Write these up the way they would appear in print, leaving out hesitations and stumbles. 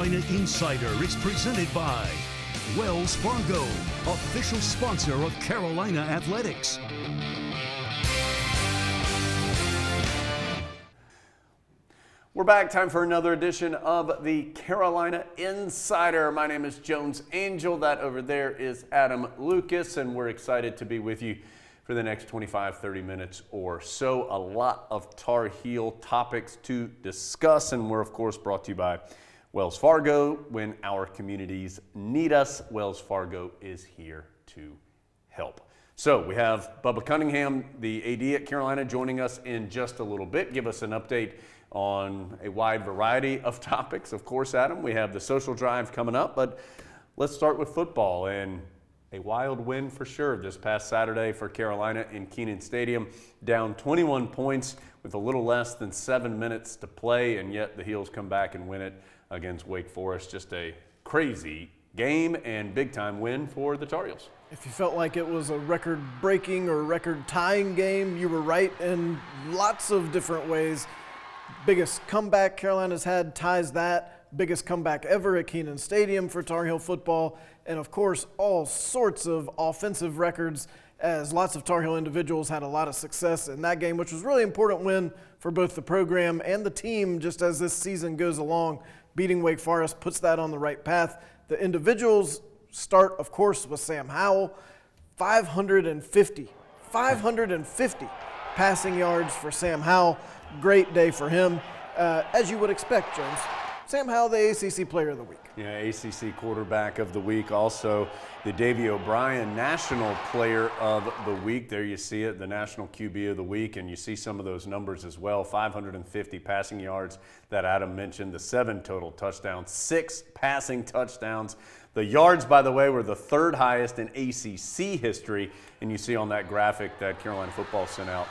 Carolina Insider is presented by Wells Fargo, official sponsor of Carolina Athletics. We're back. Time for another edition of the Carolina Insider. My name is Jones Angel. That over there is Adam Lucas, and we're excited to be with you for the next 25-30 minutes or so. A lot of Tar Heel topics to discuss, and we're, of course, brought to you by Wells Fargo. When our communities need us, Wells Fargo is here to help. So we have Bubba Cunningham, the AD at Carolina, joining us in just a little bit. Give us an update on a wide variety of topics. Of course, Adam, we have the social drive coming up, but let's start with football. And a wild win for sure this past Saturday for Carolina in Kenan Stadium, down 21 points with a little less than 7 minutes to play, and yet the Heels come back and win it against Wake Forest. Just a crazy game and big-time win for the Tar Heels. If you felt like it was a record-breaking or record-tying game, you were right in lots of different ways. Biggest comeback Carolina's had ties that. Biggest comeback ever at Kenan Stadium for Tar Heel football. And, of course, all sorts of offensive records as lots of Tar Heel individuals had a lot of success in that game, which was a really important win for both the program and the team just as this season goes along. Beating Wake Forest puts that on the right path. The individuals start, of course, with Sam Howell. 550 passing yards for Sam Howell. Great day for him, as you would expect, Jones. Sam Howell, the ACC Player of the Week. Yeah, ACC Quarterback of the Week. Also, the Davey O'Brien National Player of the Week. There you see it, the National QB of the Week, and you see some of those numbers as well. 550 passing yards that Adam mentioned, the 7 total touchdowns, 6 passing touchdowns. The yards, by the way, were the 3rd highest in ACC history, and you see on that graphic that Carolina football sent out,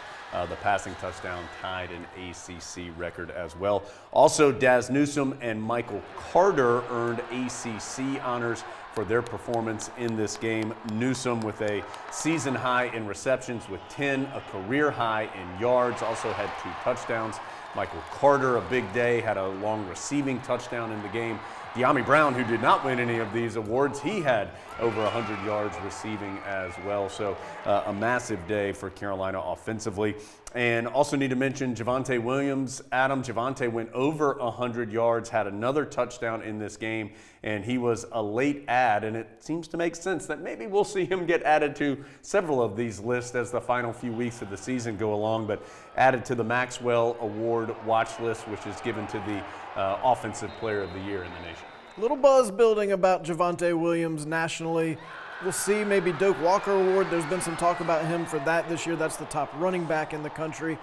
the passing touchdown tied an ACC record as well. Also, Daz Newsome and Michael Carter earned ACC honors for their performance in this game. Newsome with a season high in receptions with 10, a career high in yards, also had 2 touchdowns. Michael Carter, a big day, had a long receiving touchdown in the game. De'Ami Brown, who did not win any of these awards, he had over 100 yards receiving as well. So a massive day for Carolina offensively. And also need to mention Javonte Williams. Adam, Javonte went over 100 yards, had another touchdown in this game, and he was a late add. And it seems to make sense that maybe we'll see him get added to several of these lists as the final few weeks of the season go along, but added to the Maxwell Award watch list, which is given to the Offensive Player of the Year in the nation. Little buzz building about Javonte Williams nationally. We'll see, maybe Doak Walker Award. There's been some talk about him for that this year. That's the top running back in the country.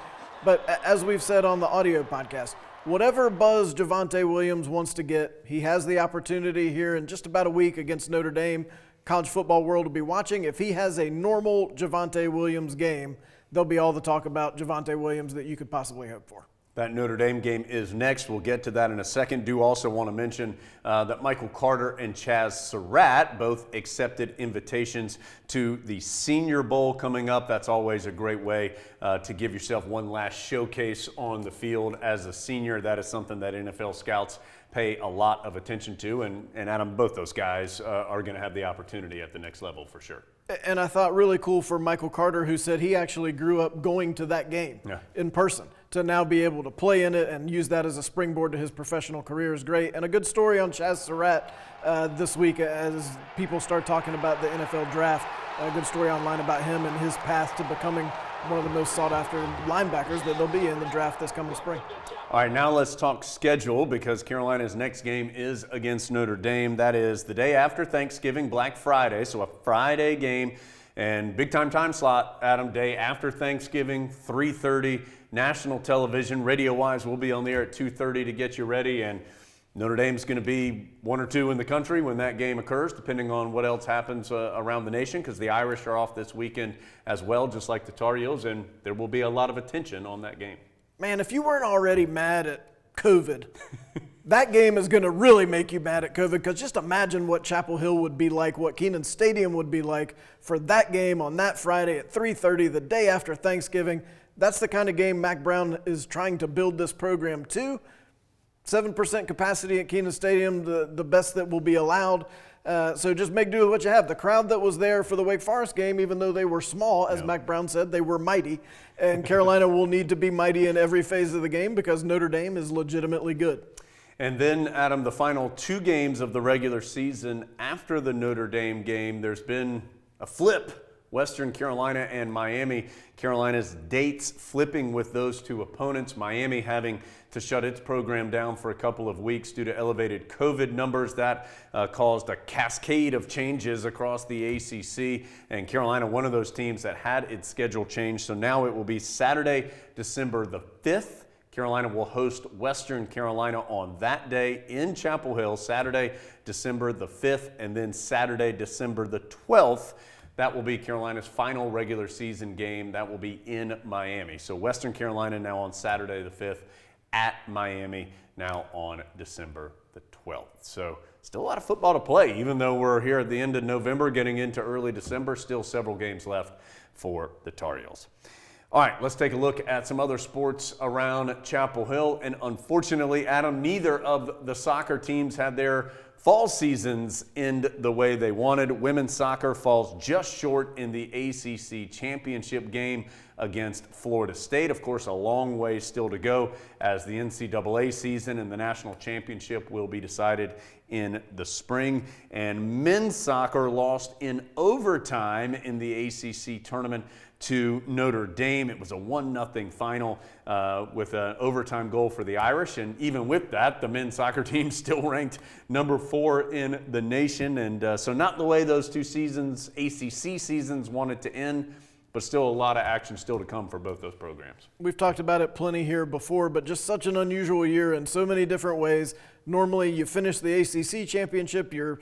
But as we've said on the audio podcast, whatever buzz Javonte Williams wants to get, he has the opportunity here in just about a week against Notre Dame. College football world will be watching. If he has a normal Javonte Williams game, there'll be all the talk about Javonte Williams that you could possibly hope for. That Notre Dame game is next. We'll get to that in a second. Do also want to mention that Michael Carter and Chaz Surratt both accepted invitations to the Senior Bowl coming up. That's always a great way to give yourself one last showcase on the field as a senior. That is something that NFL scouts pay a lot of attention to. And Adam, both those guys are going to have the opportunity at the next level for sure. And I thought really cool for Michael Carter, who said he actually grew up going to that game in person. To now be able to play in it and use that as a springboard to his professional career is great. And a good story on Chaz Surratt this week as people start talking about the NFL draft. A good story online about him and his path to becoming one of the most sought-after linebackers that they'll be in the draft this coming spring. All right, now let's talk schedule because Carolina's next game is against Notre Dame. That is the day after Thanksgiving, Black Friday, so a Friday game. And big-time time slot, Adam, day after Thanksgiving, 3:30, national television. Radio-wise, we'll be on the air at 2:30 to get you ready. And Notre Dame's going to be 1 or 2 in the country when that game occurs, depending on what else happens around the nation, because the Irish are off this weekend as well, just like the Tar Heels, and there will be a lot of attention on that game. Man, if you weren't already mad at COVID, that game is going to really make you mad at COVID, because just imagine what Chapel Hill would be like, what Kenan Stadium would be like for that game on that Friday at 3:30, the day after Thanksgiving. That's the kind of game Mac Brown is trying to build this program to. 7% capacity at Kenan Stadium, the best that will be allowed. So just make do with what you have. The crowd that was there for the Wake Forest game, even though they were small, as Mac Brown said, they were mighty. And Carolina will need to be mighty in every phase of the game because Notre Dame is legitimately good. And then, Adam, the final 2 games of the regular season after the Notre Dame game, there's been a flip. Western Carolina and Miami. Carolina's dates flipping with those 2 opponents. Miami having to shut its program down for a couple of weeks due to elevated COVID numbers. That caused a cascade of changes across the ACC. And Carolina, one of those teams that had its schedule changed. So now it will be Saturday, December the 5th. Carolina will host Western Carolina on that day in Chapel Hill, Saturday, December the 5th, and then Saturday, December the 12th. That will be Carolina's final regular season game. That will be in Miami. So Western Carolina now on Saturday the 5th, at Miami now on December the 12th. So still a lot of football to play, even though we're here at the end of November, getting into early December. Still several games left for the Tar Heels. All right, let's take a look at some other sports around Chapel Hill. And unfortunately, Adam, neither of the soccer teams had their fall seasons end the way they wanted. Women's soccer falls just short in the ACC championship game against Florida State. Of course, a long way still to go, as the NCAA season and the national championship will be decided in the spring. And men's soccer lost in overtime in the ACC tournament to Notre Dame. It was a 1-0 final with an overtime goal for the Irish. And even with that, the men's soccer team still ranked number 4 in the nation. And so not the way those 2 seasons, ACC seasons, wanted to end, but still a lot of action still to come for both those programs. We've talked about it plenty here before, but just such an unusual year in so many different ways. Normally you finish the ACC championship, you're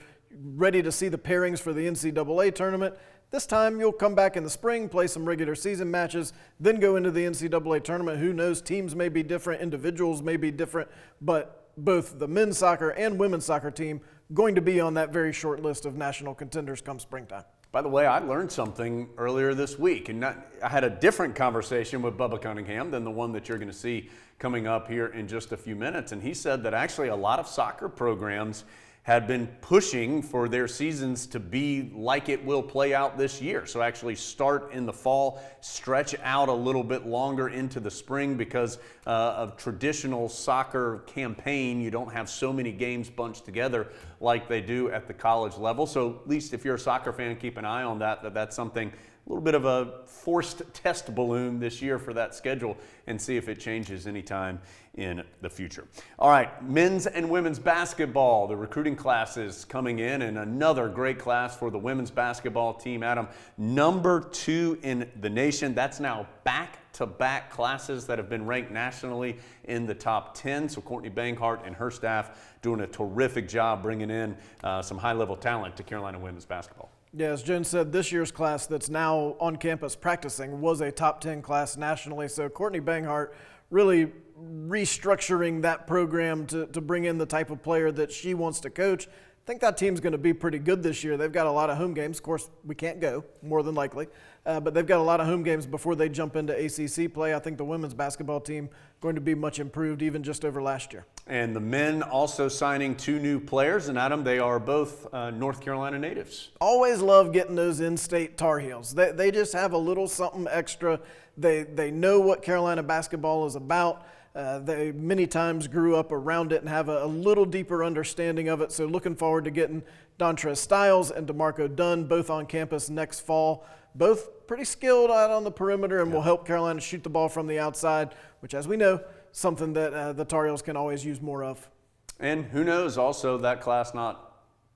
ready to see the pairings for the NCAA tournament. This time you'll come back in the spring, play some regular season matches, then go into the NCAA tournament. Who knows, teams may be different, individuals may be different, but both the men's soccer and women's soccer team going to be on that very short list of national contenders come springtime. By the way, I learned something earlier this week, and I had a different conversation with Bubba Cunningham than the one that you're going to see coming up here in just a few minutes. And he said that actually a lot of soccer programs had been pushing for their seasons to be like it will play out this year. So actually start in the fall, stretch out a little bit longer into the spring because of traditional soccer campaign. You don't have so many games bunched together like they do at the college level. So at least if you're a soccer fan, keep an eye on that. That's something, a little bit of a forced test balloon this year for that schedule, and see if it changes anytime in the future. All right, men's and women's basketball, the recruiting classes coming in, and another great class for the women's basketball team, Adam. Number 2 in the nation. That's now back-to-back classes that have been ranked nationally in the top 10. So Courtney Banghart and her staff doing a terrific job bringing in some high-level talent to Carolina women's basketball. Yeah, as Jen said, this year's class that's now on campus practicing was a top 10 class nationally. So Courtney Banghart really restructuring that program to bring in the type of player that she wants to coach. I think that team's going to be pretty good this year. They've got a lot of home games. Of course, we can't go, more than likely. But they've got a lot of home games before they jump into ACC play. I think the women's basketball team going to be much improved, even just over last year. And the men also signing 2 new players. And Adam, they are both North Carolina natives. Always love getting those in-state Tar Heels. They just have a little something extra. They know what Carolina basketball is about. They many times grew up around it and have a little deeper understanding of it. So looking forward to getting Dontrez Styles and DeMarco Dunn both on campus next fall. Both pretty skilled out on the perimeter and will help Carolina shoot the ball from the outside, which, as we know, something that the Tar Heels can always use more of. And who knows, also that class not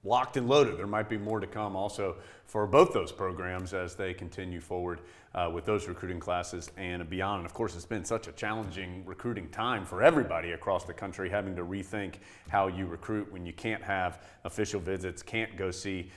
locked and loaded. There might be more to come also for both those programs as they continue forward with those recruiting classes and beyond. And of course, it's been such a challenging recruiting time for everybody across the country, having to rethink how you recruit when you can't have official visits, can't go see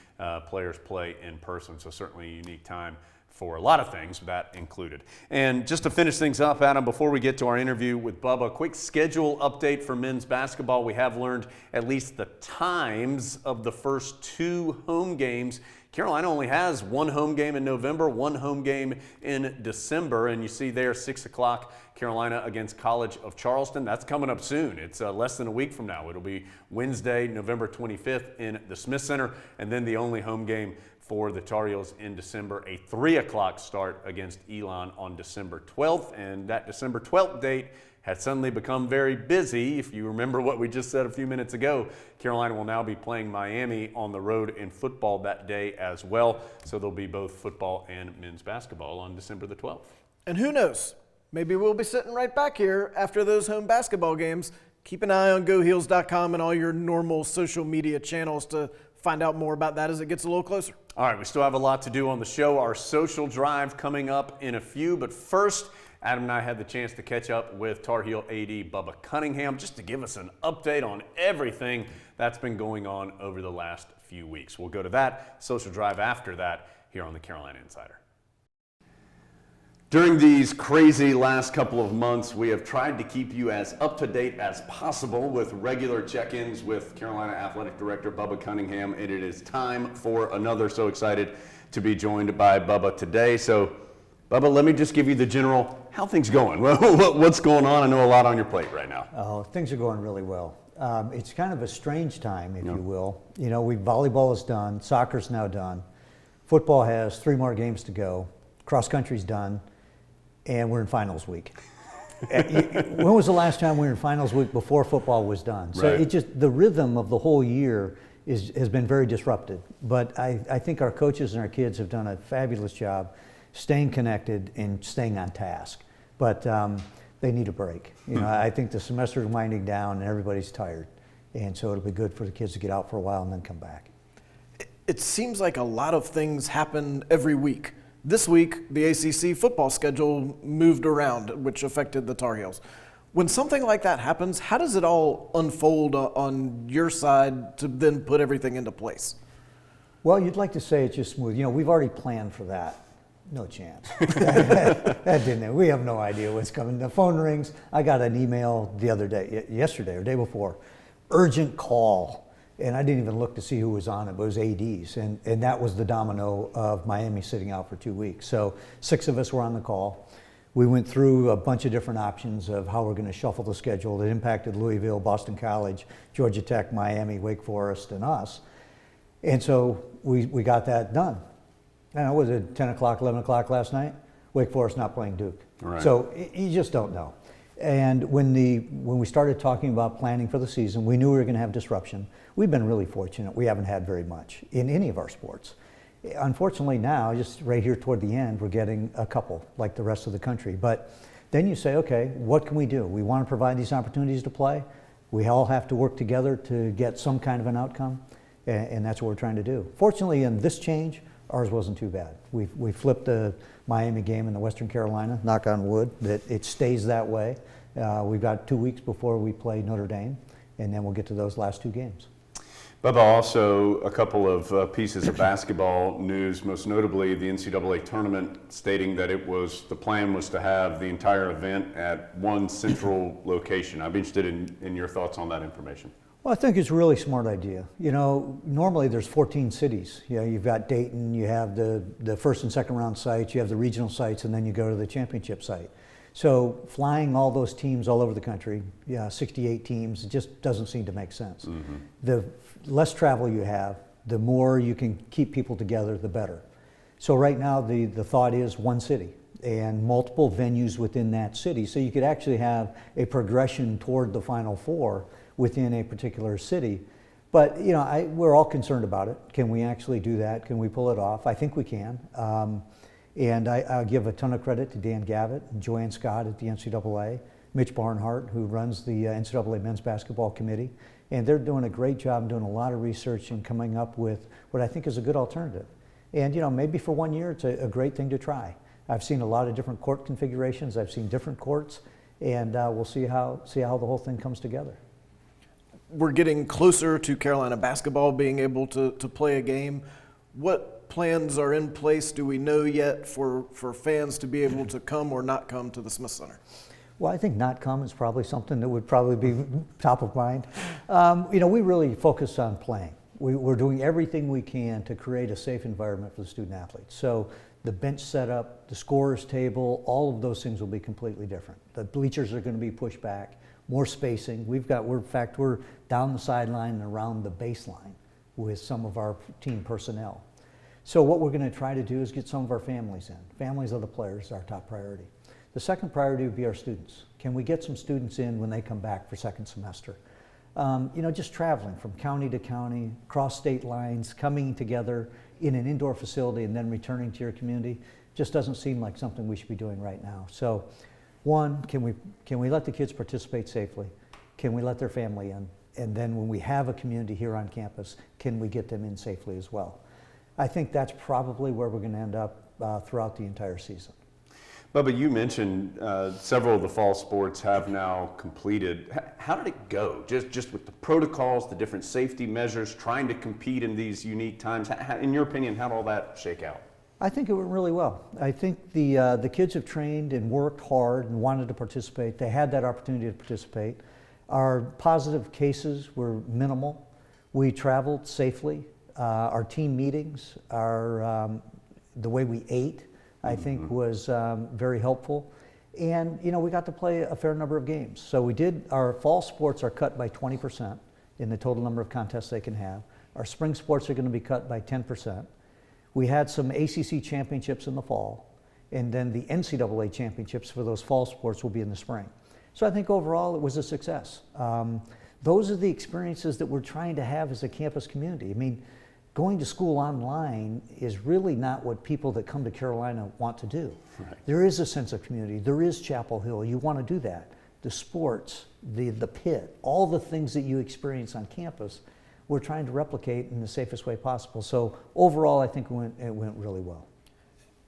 players play in person. So certainly a unique time for a lot of things, that included. And just to finish things up, Adam, before we get to our interview with Bubba, a quick schedule update for men's basketball. We have learned at least the times of the first 2 home games. Carolina only has 1 home game in November, 1 home game in December, and you see there 6 o'clock, Carolina against College of Charleston. That's coming up soon. It's less than a week from now. It'll be Wednesday, November 25th in the Smith Center, and then the only home game for the Tar Heels in December, a 3 o'clock start against Elon on December 12th, and that December 12th date had suddenly become very busy. If you remember what we just said a few minutes ago, Carolina will now be playing Miami on the road in football that day as well. So there'll be both football and men's basketball on December the 12th. And who knows? Maybe we'll be sitting right back here after those home basketball games. Keep an eye on GoHeels.com and all your normal social media channels to find out more about that as it gets a little closer. All right, we still have a lot to do on the show. Our social drive coming up in a few, but first, Adam and I had the chance to catch up with Tar Heel AD Bubba Cunningham just to give us an update on everything that's been going on over the last few weeks. We'll go to that social drive after that here on the Carolina Insider. During these crazy last couple of months, we have tried to keep you as up-to-date as possible with regular check-ins with Carolina Athletic Director Bubba Cunningham, and it is time for another. So excited to be joined by Bubba today. So, Bubba, let me just give you the general, how things going? What's going on? I know a lot on your plate right now. Oh, things are going really well. It's kind of a strange time, if you will. You know, volleyball is done, soccer's now done, football has 3 more games to go, cross country's done, and we're in finals week. When was the last time we were in finals week before football was done? So right. it just, the rhythm of the whole year has been very disrupted. But I think our coaches and our kids have done a fabulous job staying connected and staying on task. But they need a break. You know, I think the semester is winding down and everybody's tired. And so it'll be good for the kids to get out for a while and then come back. It seems like a lot of things happen every week. This week, the ACC football schedule moved around, which affected the Tar Heels. When something like that happens, how does it all unfold on your side to then put everything into place? Well, you'd like to say it's just smooth. You know, we've already planned for that. No chance. That didn't. We have no idea what's coming. The phone rings. I got an email the other day, yesterday or day before, urgent call. And I didn't even look to see who was on it, but it was ADs. And that was the domino of Miami sitting out for 2 weeks. So 6 of us were on the call. We went through a bunch of different options of how we're going to shuffle the schedule. It impacted Louisville, Boston College, Georgia Tech, Miami, Wake Forest, and us. And so we got that done. And it was at 10 o'clock, 11 o'clock last night. Wake Forest not playing Duke. Right. So you just don't know. And when we started talking about planning for the season, we knew we were going to have disruption. We've been really fortunate. We haven't had very much in any of our sports. Unfortunately now, just right here toward the end, we're getting a couple like the rest of the country. But then you say, okay, what can we do? We want to provide these opportunities to play. We all have to work together to get some kind of an outcome, and that's what we're trying to do. Fortunately, in this change, ours wasn't too bad. We flipped the Miami game in the Western Carolina, knock on wood, that it stays that way. We've got 2 weeks before we play Notre Dame, and then we'll get to those last 2 games. Bubba, also a couple of pieces of basketball news, most notably the NCAA tournament stating that the plan was to have the entire event at one central location. I'd be interested in your thoughts on that information. Well, I think it's a really smart idea. You know, normally there's 14 cities. You know, you've got Dayton, you have the first and second round sites, you have the regional sites, and then you go to the championship site. So flying all those teams all over the country, 68 teams, it just doesn't seem to make sense. Mm-hmm. The less travel you have, the more you can keep people together, the better. So right now the thought is one city and multiple venues within that city. So you could actually have a progression toward the Final Four within a particular city. But you know, we're all concerned about it. Can we actually do that? Can we pull it off? I think we can. And I'll give a ton of credit to Dan Gavitt and Joanne Scott at the NCAA, Mitch Barnhart, who runs the NCAA Men's Basketball Committee. And they're doing a great job doing a lot of research and coming up with what I think is a good alternative. And you know, maybe for 1 year, it's a great thing to try. I've seen a lot of different court configurations. I've seen different courts, and we'll see how the whole thing comes together. We're getting closer to Carolina basketball being able to play a game. What plans are in place, do we know yet, for fans to be able to come or not come to the Smith Center? Well, I think not come is probably something that would probably be top of mind. We really focus on playing. We're doing everything we can to create a safe environment for the student athletes. So the bench setup, the scorer's table, all of those things will be completely different. The bleachers are going to be pushed back, more spacing. We're down the sideline and around the baseline with some of our team personnel. So what we're going to try to do is get some of our families in. Families of the players is our top priority. The second priority would be our students. Can we get some students in when they come back for second semester? Just traveling from county to county, across state lines, coming together in an indoor facility and then returning to your community just doesn't seem like something we should be doing right now. So, one, can we let the kids participate safely? Can we let their family in? And then when we have a community here on campus, can we get them in safely as well? I think that's probably where we're going to end up throughout the entire season. Bubba, you mentioned several of the fall sports have now completed. How did it go? Just with the protocols, the different safety measures, trying to compete in these unique times. In your opinion, how did all that shake out? I think it went really well. I think the kids have trained and worked hard and wanted to participate. They had that opportunity to participate. Our positive cases were minimal. We traveled safely. Our team meetings, the way we ate, I think was very helpful. And, we got to play a fair number of games. So our fall sports are cut by 20% in the total number of contests they can have. Our spring sports are going to be cut by 10%. We had some ACC championships in the fall, and then the NCAA championships for those fall sports will be in the spring. So I think overall it was a success. Those are the experiences that we're trying to have as a campus community. I mean, going to school online is really not what people that come to Carolina want to do. Right. There is a sense of community. There is Chapel Hill. You want to do that. The sports, the pit, all the things that you experience on campus, we're trying to replicate in the safest way possible. So overall, I think it went really well.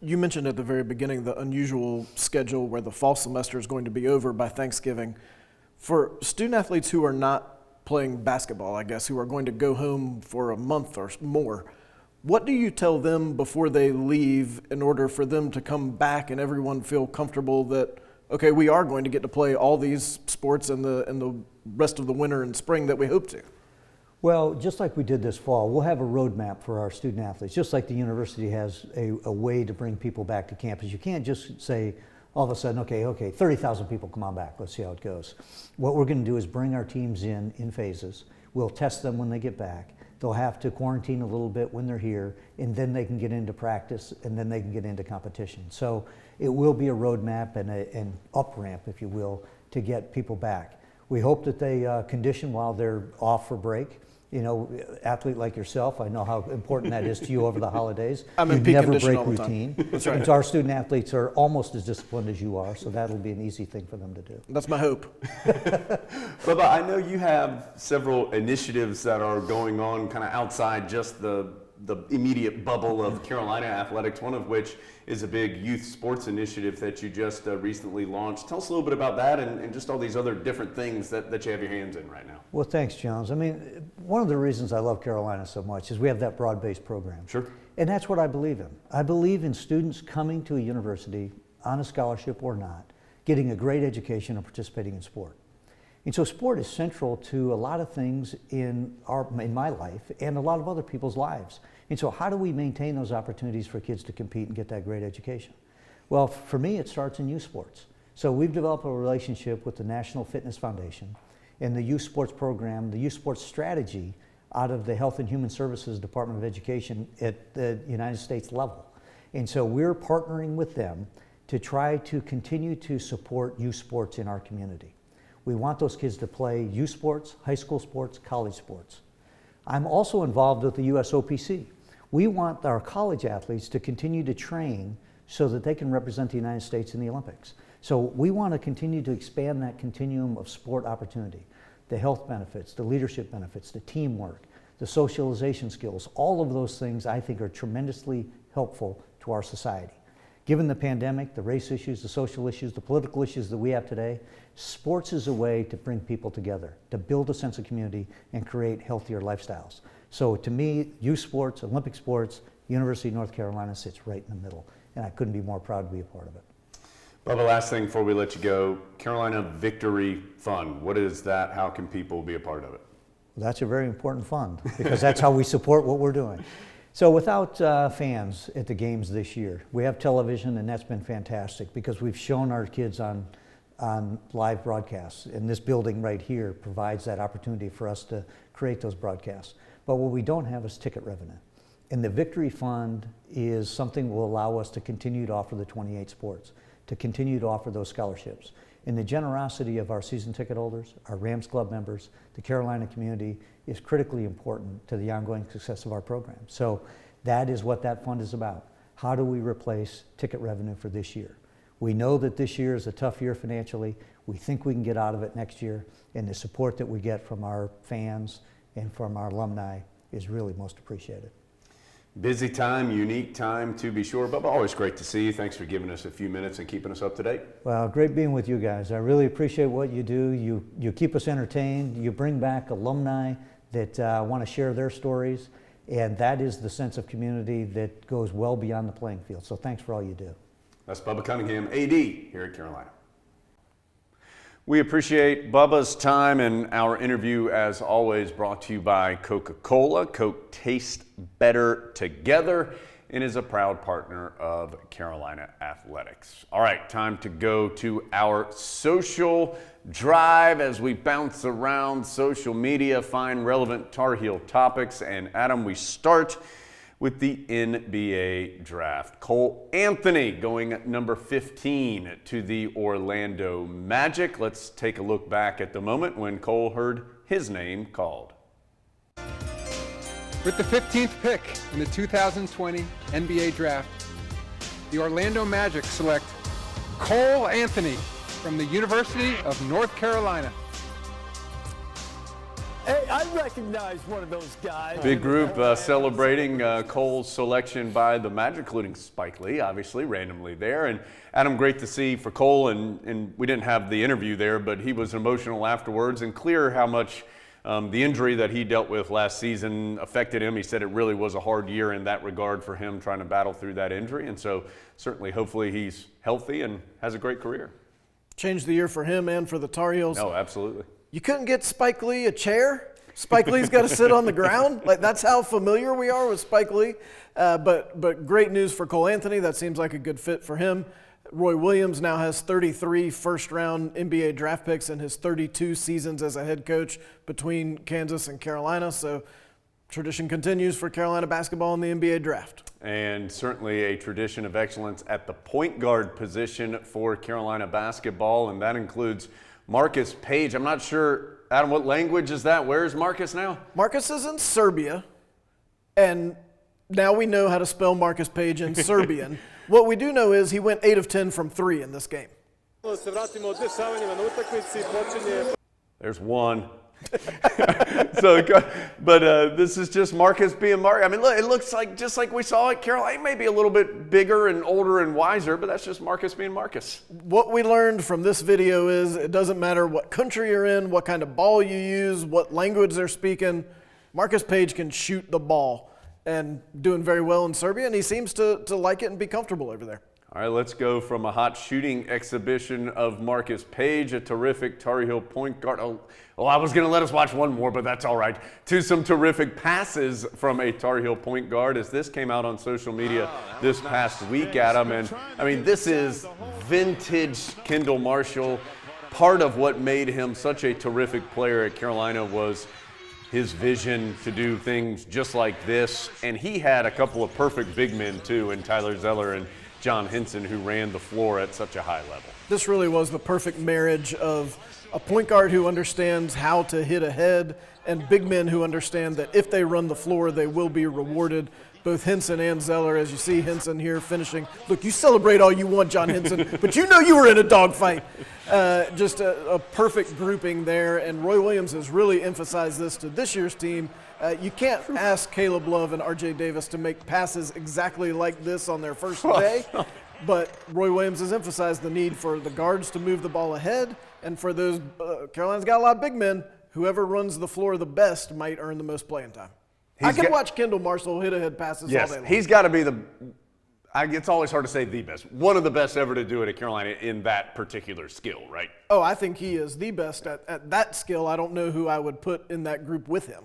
You mentioned at the very beginning the unusual schedule where the fall semester is going to be over by Thanksgiving. For student athletes who are not playing basketball, I guess, who are going to go home for a month or more, what do you tell them before they leave in order for them to come back and everyone feel comfortable that, okay, we are going to get to play all these sports in the rest of the winter and spring that we hope to? Well, just like we did this fall, we'll have a roadmap for our student athletes, just like the university has a way to bring people back to campus. You can't just say, all of a sudden, okay, 30,000 people, come on back, let's see how it goes. What we're going to do is bring our teams in phases. We'll test them when they get back. They'll have to quarantine a little bit when they're here, and then they can get into practice, and then they can get into competition. So it will be a roadmap and an up-ramp, if you will, to get people back. We hope that they condition while they're off for break. Athlete like yourself, I know how important that is to you over the holidays. I'm in peak never condition break all the routine. time. That's right. And so our student athletes are almost as disciplined as you are, so that'll be an easy thing for them to do. That's my hope. Bubba, I know you have several initiatives that are going on kind of outside just the immediate bubble of Carolina athletics, one of which is a big youth sports initiative that you just recently launched. Tell us a little bit about that and just all these other different things that you have your hands in right now. Well, thanks, Jones. I mean, one of the reasons I love Carolina so much is we have that broad-based program. Sure. And that's what I believe in. I believe in students coming to a university on a scholarship or not, getting a great education and participating in sport. And so sport is central to a lot of things in my life and a lot of other people's lives. And so how do we maintain those opportunities for kids to compete and get that great education? Well, for me, it starts in youth sports. So we've developed a relationship with the National Fitness Foundation and the youth sports program, the youth sports strategy out of the Health and Human Services Department of Education at the United States level. And so we're partnering with them to try to continue to support youth sports in our community. We want those kids to play youth sports, high school sports, college sports. I'm also involved with the USOPC. We want our college athletes to continue to train so that they can represent the United States in the Olympics. So we want to continue to expand that continuum of sport opportunity, the health benefits, the leadership benefits, the teamwork, the socialization skills. All of those things I think are tremendously helpful to our society. Given the pandemic, the race issues, the social issues, the political issues that we have today, sports is a way to bring people together, to build a sense of community and create healthier lifestyles. So to me, youth sports, Olympic sports, University of North Carolina sits right in the middle, and I couldn't be more proud to be a part of it. Bubba, last thing before we let you go, Carolina Victory Fund. What is that? How can people be a part of it? Well, that's a very important fund because that's how we support what we're doing. So without fans at the games this year, we have television, and that's been fantastic because we've shown our kids on live broadcasts, and this building right here provides that opportunity for us to create those broadcasts. But what we don't have is ticket revenue. And the Victory Fund is something that will allow us to continue to offer the 28 sports, to continue to offer those scholarships. And the generosity of our season ticket holders, our Rams Club members, the Carolina community is critically important to the ongoing success of our program. So that is what that fund is about. How do we replace ticket revenue for this year? We know that this year is a tough year financially. We think we can get out of it next year, and the support that we get from our fans and from our alumni is really most appreciated. Busy time, unique time to be sure, but always great to see you. Thanks for giving us a few minutes and keeping us up to date. Well, great being with you guys. I really appreciate what you do. You keep us entertained. You bring back alumni that want to share their stories, and that is the sense of community that goes well beyond the playing field. So thanks for all you do. That's Bubba Cunningham, AD here at Carolina. We appreciate Bubba's time, and our interview, as always, brought to you by Coca-Cola. Coke tastes better together and is a proud partner of Carolina Athletics. All right, time to go to our social drive as we bounce around social media, find relevant Tar Heel topics. And Adam, we start with the NBA draft. Cole Anthony going at number 15 to the Orlando Magic. Let's take a look back at the moment when Cole heard his name called. With the 15th pick in the 2020 NBA draft, the Orlando Magic select Cole Anthony from the University of North Carolina. Hey, I recognize one of those guys. Big group celebrating Cole's selection by the Magic, including Spike Lee, obviously, randomly there. And Adam, great to see for Cole, and we didn't have the interview there, but he was emotional afterwards and clear how much the injury that he dealt with last season affected him. He said it really was a hard year in that regard for him trying to battle through that injury. And so certainly, hopefully he's healthy and has a great career. Changed the year for him and for the Tar Heels. Oh, absolutely. You couldn't get Spike Lee a chair? Spike Lee's got to sit on the ground? Like, that's how familiar we are with Spike Lee. But great news for Cole Anthony. That seems like a good fit for him. Roy Williams now has 33 first-round NBA draft picks in his 32 seasons as a head coach between Kansas and Carolina. So tradition continues for Carolina basketball in the NBA draft. And certainly a tradition of excellence at the point guard position for Carolina basketball, and that includes Marcus Page. I'm not sure, Adam, what language is that? Where is Marcus now? Marcus is in Serbia, and now we know how to spell Marcus Page in Serbian. What we do know is he went 8 of 10 from 3 in this game. There's one. This is just Marcus being Marcus. I mean, look, it looks like just like we saw at Carolina, maybe a little bit bigger and older and wiser, but that's just Marcus being Marcus. What we learned from this video is it doesn't matter what country you're in, what kind of ball you use, what language they're speaking. Marcus Page can shoot the ball and doing very well in Serbia, and he seems to like it and be comfortable over there. All right, let's go from a hot shooting exhibition of Marcus Page, a terrific Tar Heel point guard. Oh, I was going to let us watch one more, but that's all right. To some terrific passes from a Tar Heel point guard as this came out on social media this past week, Adam. And, I mean, this is vintage Kendall Marshall. Part of what made him such a terrific player at Carolina was his vision to do things just like this. And he had a couple of perfect big men, too, in Tyler Zeller and John Henson, who ran the floor at such a high level. This really was the perfect marriage of a point guard who understands how to hit ahead and big men who understand that if they run the floor, they will be rewarded. Both Henson and Zeller, as you see Henson here finishing. Look, you celebrate all you want, John Henson, but you know you were in a dogfight. Just a perfect grouping there, and Roy Williams has really emphasized this to this year's team. You can't ask Caleb Love and R.J. Davis to make passes exactly like this on their first day, but Roy Williams has emphasized the need for the guards to move the ball ahead, and for those, Carolina's got a lot of big men. Whoever runs the floor the best might earn the most playing time. I can watch Kendall Marshall hit ahead passes all day long. He's got to be it's always hard to say the best. One of the best ever to do it at Carolina in that particular skill, right? Oh, I think he is the best at that skill. I don't know who I would put in that group with him.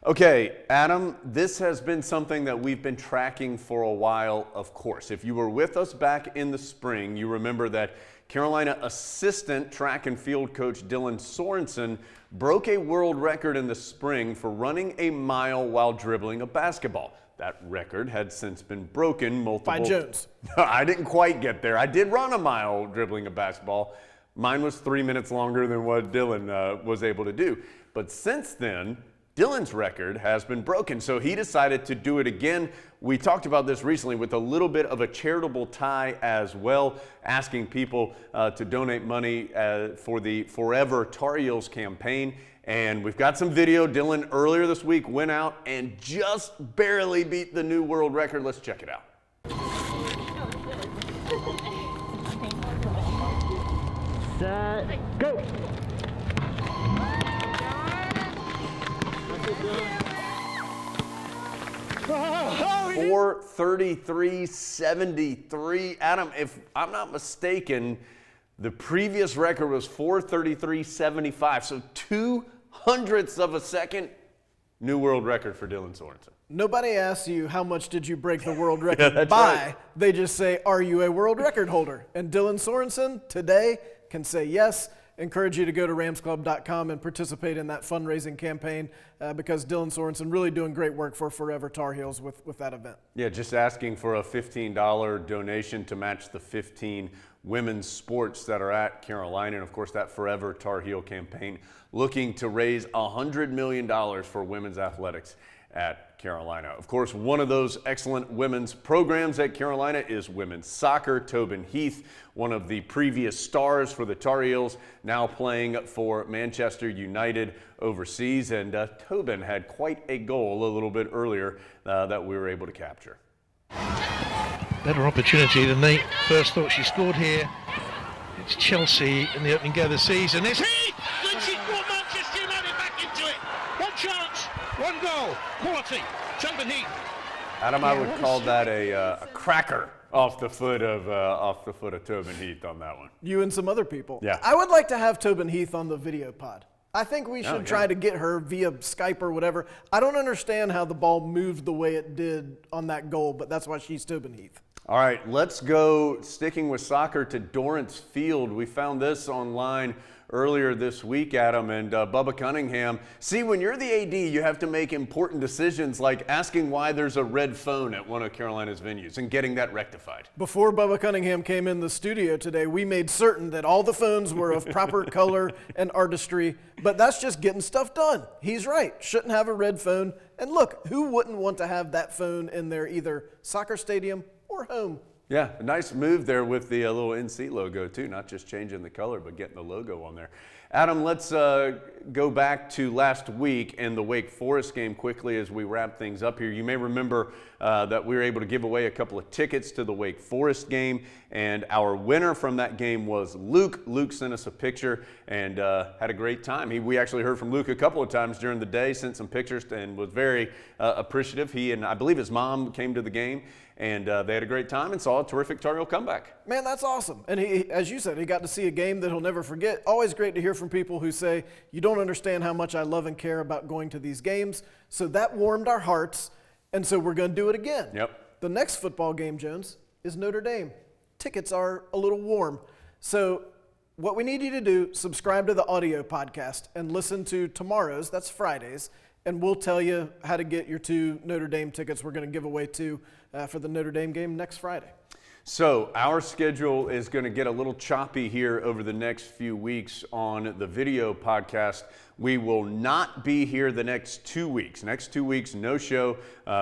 Okay, Adam, this has been something that we've been tracking for a while, of course. If you were with us back in the spring, you remember that Carolina assistant track and field coach Dylan Sorensen broke a world record in the spring for running a mile while dribbling a basketball. That record had since been broken multiple by Jones. I didn't quite get there. I did run a mile dribbling a basketball. Mine was 3 minutes longer than what Dylan was able to do. But since then, Dylan's record has been broken, so he decided to do it again. We talked about this recently with a little bit of a charitable tie as well, asking people to donate money for the Forever Tar Heels campaign. And we've got some video. Dylan earlier this week went out and just barely beat the new world record. Let's check it out. Set, go! 4:33.73. Adam, if I'm not mistaken, the previous record was 4:33.75. So 0.02 of a second, new world record for Dylan Sorensen. Nobody asks you how much did you break the world record by. Right. They just say, are you a world record holder? And Dylan Sorensen today can say yes. Encourage you to go to ramsclub.com and participate in that fundraising campaign because Dylan Sorensen really doing great work for Forever Tar Heels with that event. Yeah, just asking for a $15 donation to match the 15 women's sports that are at Carolina. And of course, that Forever Tar Heel campaign looking to raise $100 million for women's athletics at Carolina. Of course, one of those excellent women's programs at Carolina is women's soccer. Tobin Heath, one of the previous stars for the Tar Heels, now playing for Manchester United overseas. And Tobin had quite a goal a little bit earlier that we were able to capture. Better opportunity than they first thought. She scored here. It's Chelsea in the opening game of the season. It's Heath! And she's brought Manchester United back into it. One chance, one goal, quality. Tobin Heath. Adam, I would call that a cracker off the foot of Tobin Heath on that one. You and some other people. Yeah. I would like to have Tobin Heath on the video pod. I think we should try to get her via Skype or whatever. I don't understand how the ball moved the way it did on that goal, but that's why she's Tobin Heath. All right, let's go, sticking with soccer, to Dorrance Field. We found this online earlier this week, Adam, and Bubba Cunningham. See, when you're the AD, you have to make important decisions like asking why there's a red phone at one of Carolina's venues and getting that rectified. Before Bubba Cunningham came in the studio today, we made certain that all the phones were of proper color and artistry, but that's just getting stuff done. He's right. Shouldn't have a red phone. And look, who wouldn't want to have that phone in their either soccer stadium or home? Yeah, a nice move there with the little NC logo too, not just changing the color, but getting the logo on there. Adam, let's go back to last week and the Wake Forest game quickly as we wrap things up here. You may remember that we were able to give away a couple of tickets to the Wake Forest game, and our winner from that game was Luke. Luke sent us a picture and had a great time. We actually heard from Luke a couple of times during the day, sent some pictures, and was very appreciative. He and I believe his mom came to the game, and they had a great time and saw a terrific Tar Heel comeback. Man, that's awesome. And he, as you said, he got to see a game that he'll never forget. Always great to hear from people who say, you don't understand how much I love and care about going to these games. So that warmed our hearts, and so we're going to do it again. Yep. The next football game, Jones, is Notre Dame. Tickets are a little warm. So what we need you to do, subscribe to the audio podcast and listen to tomorrow's, that's Friday's, and we'll tell you how to get your 2 Notre Dame tickets we're going to give away to for the Notre Dame game next Friday. So our schedule is going to get a little choppy here over the next few weeks on the video podcast. We will not be here the next 2 weeks. Next 2 weeks, no show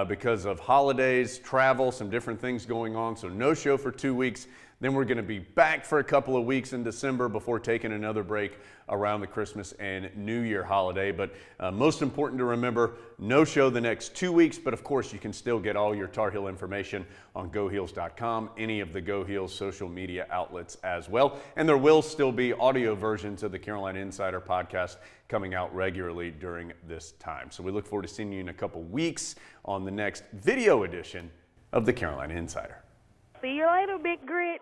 because of holidays, travel, some different things going on. So no show for 2 weeks. Then we're going to be back for a couple of weeks in December before taking another break around the Christmas and New Year holiday. But most important to remember, no show the next 2 weeks, but of course you can still get all your Tar Heel information on GoHeels.com, any of the Go Heels social media outlets as well. And there will still be audio versions of the Carolina Insider podcast coming out regularly during this time. So we look forward to seeing you in a couple weeks on the next video edition of the Carolina Insider. See you later, Big Grit.